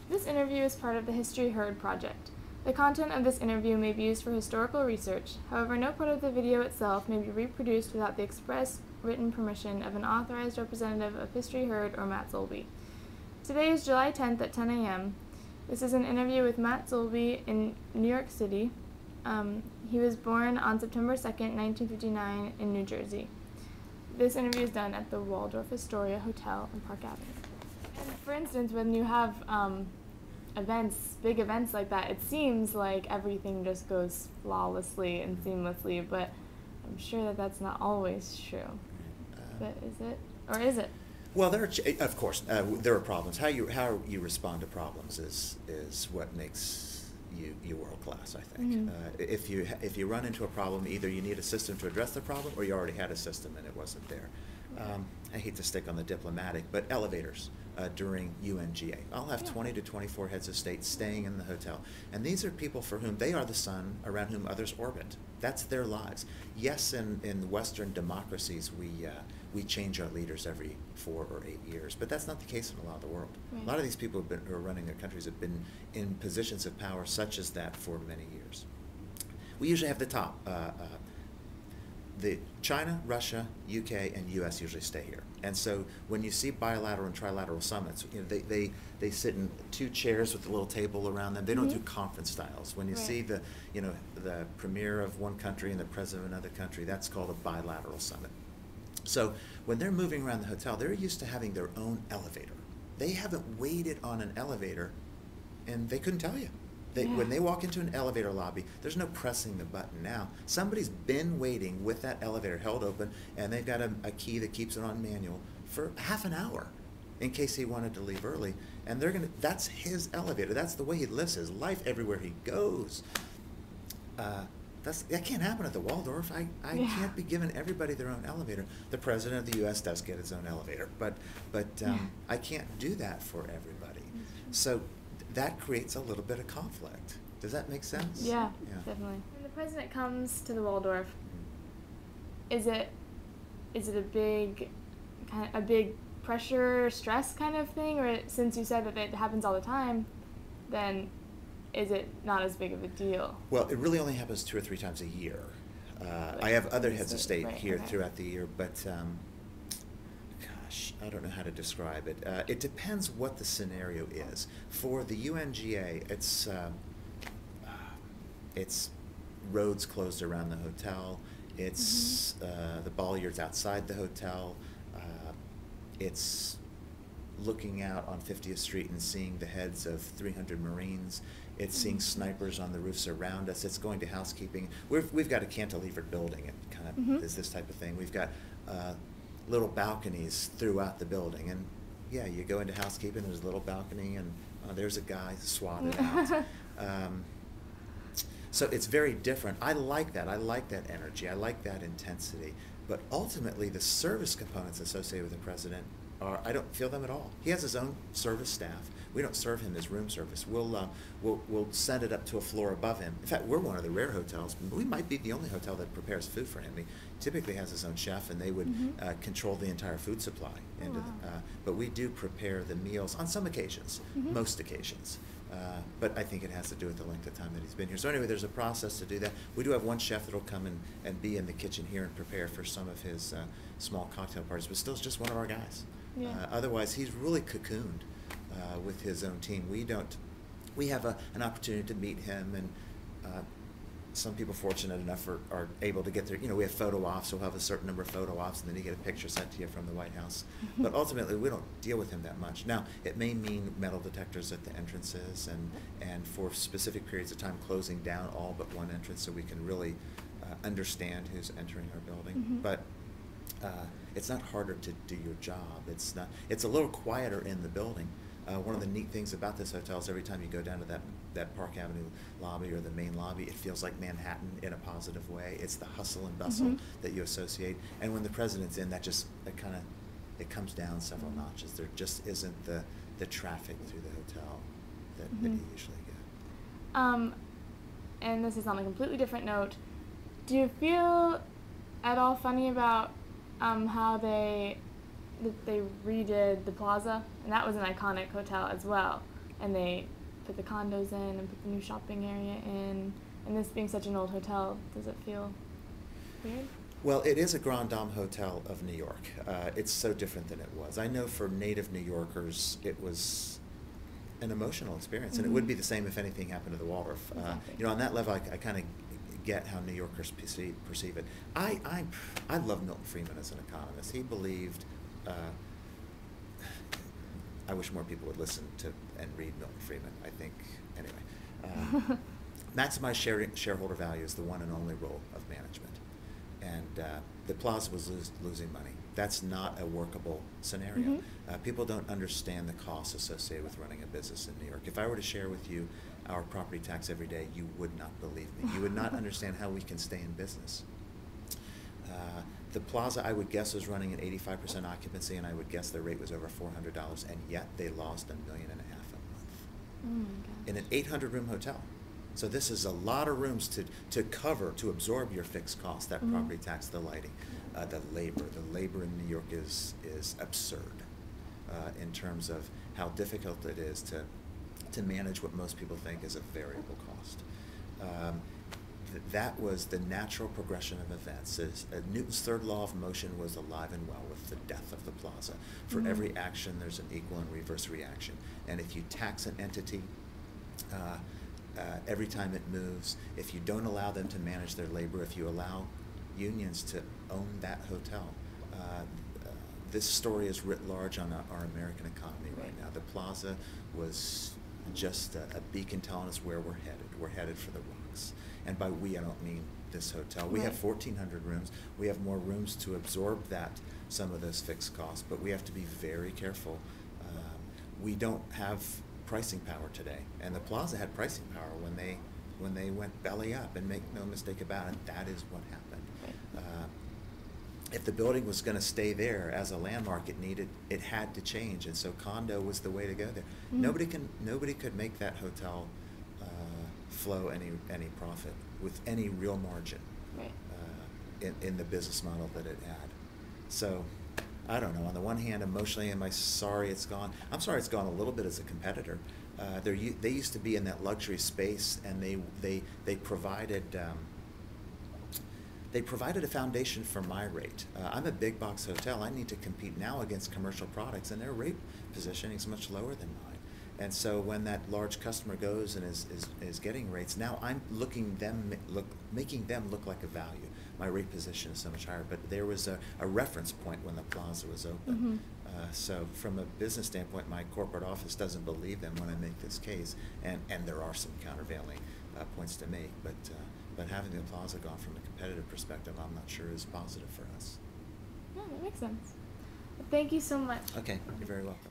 This interview is part of the History Heard project. The content of this interview may be used for historical research. However, no part of the video itself may be reproduced without the express written permission of an authorized representative of History Heard or Matt Zolbe. Today is July 10th at 10 a.m. This is an interview with Matt Zolbe in New York City. He was born on September 2nd, 1959 in New Jersey. This interview is done at the Waldorf-Astoria Hotel on Park Avenue. And for instance, when you have big events like that, it seems like everything just goes flawlessly and seamlessly, but I'm sure that that's not always true. But is it? Or is it? Well, of course, there are problems. How you respond to problems is what makes you world class, I think. Mm-hmm. If you run into a problem, either you need a system to address the problem, or you already had a system and it wasn't there. I hate to stick on the diplomatic, but elevators during UNGA. I'll have 20 to 24 heads of state staying in the hotel. And these are people for whom they are the sun around whom others orbit. That's their lives. Yes, in Western democracies, we change our leaders every 4 or 8 years, but that's not the case in a lot of the world. Right. A lot of these people who are running their countries have been in positions of power such as that for many years. We usually have the top. The China, Russia, UK, and US usually stay here. And so when you see bilateral and trilateral summits, they sit in 2 chairs with a little table around them. They don't do conference styles. When you see the premier of one country and the president of another country, that's called a bilateral summit. So when they're moving around the hotel, they're used to having their own elevator. They haven't waited on an elevator, and they couldn't tell you. When they walk into an elevator lobby, there's no pressing the button now. Somebody's been waiting with that elevator held open, and they've got a key that keeps it on manual for half an hour in case he wanted to leave early. And that's his elevator. That's the way he lives his life everywhere he goes. That can't happen at the Waldorf. I can't be giving everybody their own elevator. The president of the U.S. does get his own elevator, but I can't do that for everybody. So that creates a little bit of conflict. Does that make sense? Yeah. Definitely. When the president comes to the Waldorf, is it a big pressure, stress kind of thing, or since you said that it happens all the time, then is it not as big of a deal? Well, it really only happens 2 or 3 times a year. I have other heads of state here throughout the year, but I don't know how to describe it. It depends what the scenario is. For the UNGA, it's roads closed around the hotel. It's the Bolliards outside the hotel. It's looking out on 50th Street and seeing the heads of 300 Marines. It's seeing snipers on the roofs around us. It's going to housekeeping. We've got a cantilevered building. It kind of is this type of thing. We've got little balconies throughout the building, and you go into housekeeping. There's a little balcony, and there's a guy swatted out. So it's very different. I like that. I like that energy. I like that intensity. But ultimately, the service components associated with the president I don't feel them at all. He has his own service staff. We don't serve him his room service. We'll send it up to a floor above him. In fact, we're one of the rare hotels. We might be the only hotel that prepares food for him. He typically has his own chef, and they would control the entire food supply. But we do prepare the meals on some occasions, most occasions. But I think it has to do with the length of time that he's been here. So anyway, there's a process to do that. We do have one chef that'll come and be in the kitchen here and prepare for some of his small cocktail parties, but still it's just one of our guys. Otherwise, he's really cocooned with his own team. We have an opportunity to meet him, and some people fortunate enough are able to get there. We have photo ops, so we'll have a certain number of photo ops, and then you get a picture sent to you from the White House. But ultimately, we don't deal with him that much. Now, it may mean metal detectors at the entrances, and for specific periods of time closing down all but one entrance so we can really understand who's entering our building. But it's not harder to do your job. It's a little quieter in the building. One of the neat things about this hotel is every time you go down to that Park Avenue lobby or the main lobby, it feels like Manhattan in a positive way. It's the hustle and bustle that you associate. And when the president's in, it comes down several notches. There just isn't the traffic through the hotel that you usually get. And this is on a completely different note. Do you feel at all funny about how they redid the Plaza? And that was an iconic hotel as well. and they put the condos in and put the new shopping area in, and this being such an old hotel, does it feel weird? Well, it is a Grand Dame Hotel of New York. It's so different than it was. I know for native New Yorkers, it was an emotional experience, and it would be the same if anything happened to the Waldorf. Exactly. You know, on that level, I kind of get how New Yorkers perceive it. I love Milton Friedman as an economist. He believed. I wish more people would listen to and read Milton Friedman. I think anyway. Maximize shareholder value is the one and only role of management. And the Plaza was losing money. That's not a workable scenario. People don't understand the costs associated with running a business in New York. If I were to share with you our property tax every day, you would not believe me. You would not understand how we can stay in business. The Plaza, I would guess, was running at 85% occupancy, and I would guess their rate was over $400, and yet they lost $1.5 million a month Oh my gosh. in an 800-room hotel. So this is a lot of rooms to cover, to absorb your fixed costs, that property tax, the lighting, the labor. The labor in New York is absurd in terms of how difficult it is to manage what most people think is a variable cost. That was the natural progression of events. Newton's third law of motion was alive and well with the death of the Plaza. For every action, there's an equal and reverse reaction. And if you tax an entity, every time it moves, if you don't allow them to manage their labor, if you allow unions to own that hotel, this story is writ large on our American economy right now. The Plaza was just a beacon telling us where we're headed. We're headed for the rocks. And by we, I don't mean this hotel. We have 1,400 rooms. We have more rooms to absorb some of those fixed costs, but we have to be very careful. We don't have pricing power today, and the Plaza had pricing power when they went belly up, and make no mistake about it, that is what happened. If the building was going to stay there as a landmark, it had to change, and so condo was the way to go there. Nobody could make that hotel flow any profit with any real margin in the business model that it had. So I don't know. On the one hand, emotionally, am I sorry it's gone? I'm sorry it's gone a little bit as a competitor. They used to be in that luxury space, and they provided a foundation for my rate. I'm a big box hotel. I need to compete now against commercial products, and their rate positioning is much lower than mine. And so when that large customer goes and is getting rates, now I'm making them look like a value. My rate position is so much higher, but there was a reference point when the Plaza was open. So from a business standpoint, my corporate office doesn't believe them when I make this case, and there are some countervailing points to make, but having the Plaza gone from a competitive perspective, I'm not sure is positive for us. Yeah, that makes sense. Well, thank you so much. Okay, you're very welcome.